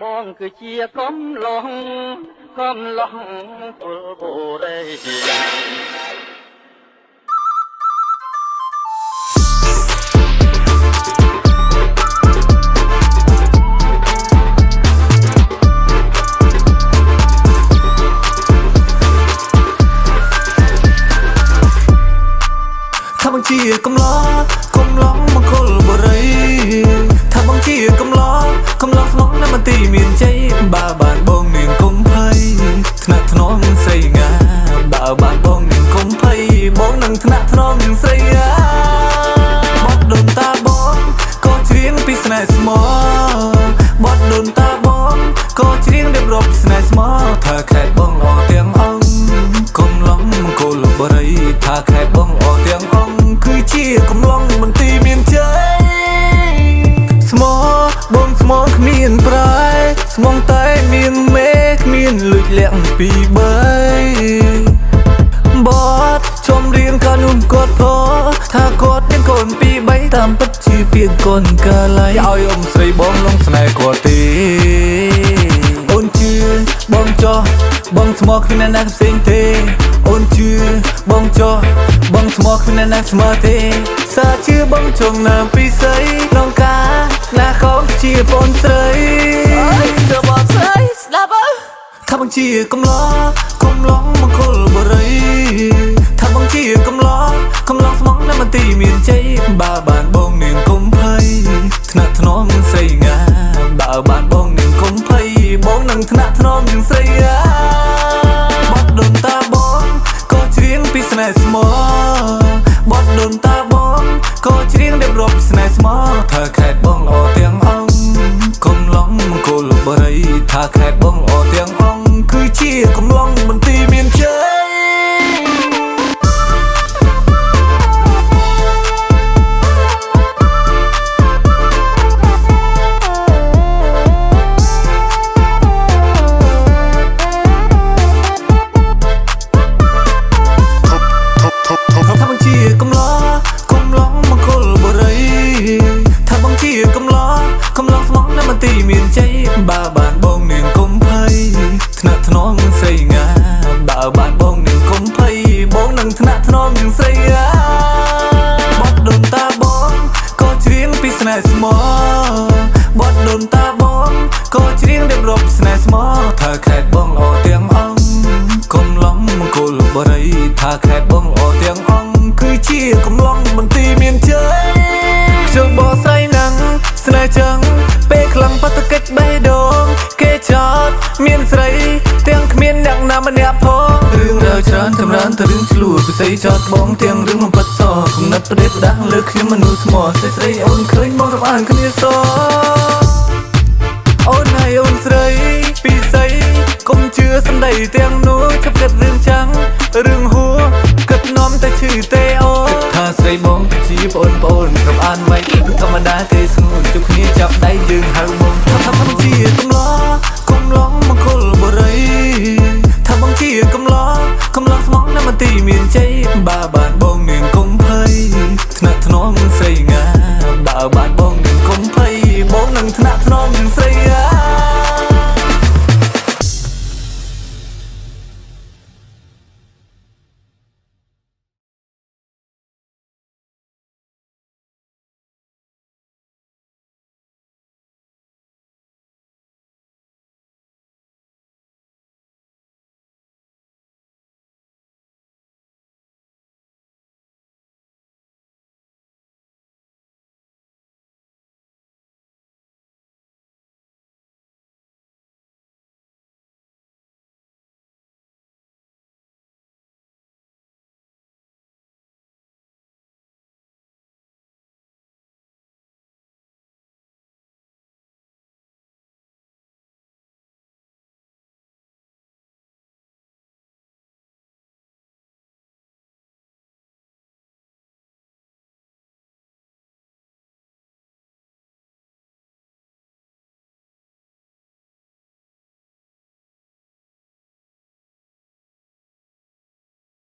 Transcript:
បងគឺជាកំឡុងពលបូរីถ้าบางทีកំឡងមកគល់បរិយថាបางทีកំឡងស្មងនៅមន្ទីរមានជ័យបើបានបងនាងកុំភ័យថ្នាក់ថ្នមស្រីងាបើបានបងនាងកុំភ័យបងនឹងថ្នាក់ថ្នមនឹងស្រីងាបត់ដូនតាបងក៏ច្រៀងពីស្នេហ៍ស្មោបត់ដូនតាបងក៏ច្រៀងរៀបរាប់ស្នេហ៍ស្មោថាខេតបងល្អទាំងអង្គកំឡងមកគល់បរិយថាខេតបងល្អទាំងអង្គគឺជាកំឡុងមន្ទីរមានជ័យស្មោបងស្មោគ្មានប្រែស្មងតែមានមេគ្មានលួចលាក់ពីបីបត់ចំរៀងកាលនោះគាត់ផថាគាត់មានកូនពីរបីតាមពិតជាពាក្យកូនកាលៃឲ្យអ៊ំស្រីបងលងស្នេហ៍គាត់ទេអូនជឿបងចោះបងស្មោគ្មានអ្នកផ្សេងទេអូនជឿបងចោះបងស្មោគ្មានអ្នកស្មើទេសាជឿបងចង់ណាពីស្រីនងកាណាខំជាបងស្រីទៅបងស្រីស្ដាប់អើថាបងជាកំឡងមកគល់បរិយថាបងជាកំឡងស្មងនៅមន្ទីរមានជ័យបើបានបងនាងកុំភ័យថ្នាក់ថ្នមស្រីងាបើបានបងនាងកុំភ័យបងនឹងថ្នាក់ថ្នមនឹងស្រីងាបត់ដូនតាបងក៏ច្រៀងពីស្នេហ៍ស្មោបត់ដូនតាបងក៏ច្រៀងរៀបរាប់ស្នេហ៍ស្មោថាខេតបងល្អទាំងអង្គកំឡុងមកគល់បរិយថាខេតបងល្អទាំងអង្គគឺជាកំឡុងមន្ទីរមានជ័យទីមានជ័យបើបានបងនាងកុំភ័យថ្នាក់ថ្នមស្រីងាបើបានបងនាងកុំភ័យបងនឹងថ្នាក់ថ្នមនឹងស្រីងាបត់ដូនតាបងក៏ច្រៀងពីស្នេហ៍ស្មោបត់ដូនតាបងក៏ច្រៀងរៀបរាប់ស្នេហ៍ស្មោថាខេតបងល្អទាំងអង្គកំឡុងមកគល់បរិយថាខេតបងល្អទាំងអង្គគឺជាកំឡុងមន្ទីរមានជ័យខ្ញុំបោះស្រីនឹងស្នេហ៍ចឹងពេលខ្លាំងបតកិច្ចបេះដូងគេចោតមានស្រីទាំងគ្មានអ្នកណាម្នាក់ផងរឿងរ៉ាវច្រើនចម្រើនទៅរឿងឆ្លួពិសីចោតបងទាំងរឿងបំផិតសគំនិតប្រដេះប្រដាស់លើខ្ញុំមនុស្សស្មោះស្រីអូនឃើញបងរាប់អានគ្នាសអូនហើយអូនស្រីពីសីកុំជឿសម្ដីទាំងនោះជប់គិតរឿងចាំងរឿងហួគិតនាំតែឈឺទេអូនថាស្រីបងជាបងប្អូនរាប់អានໄວធម្មតាទេស្ងួនជប់គ្នាចាប់ដៃយើងហៅបង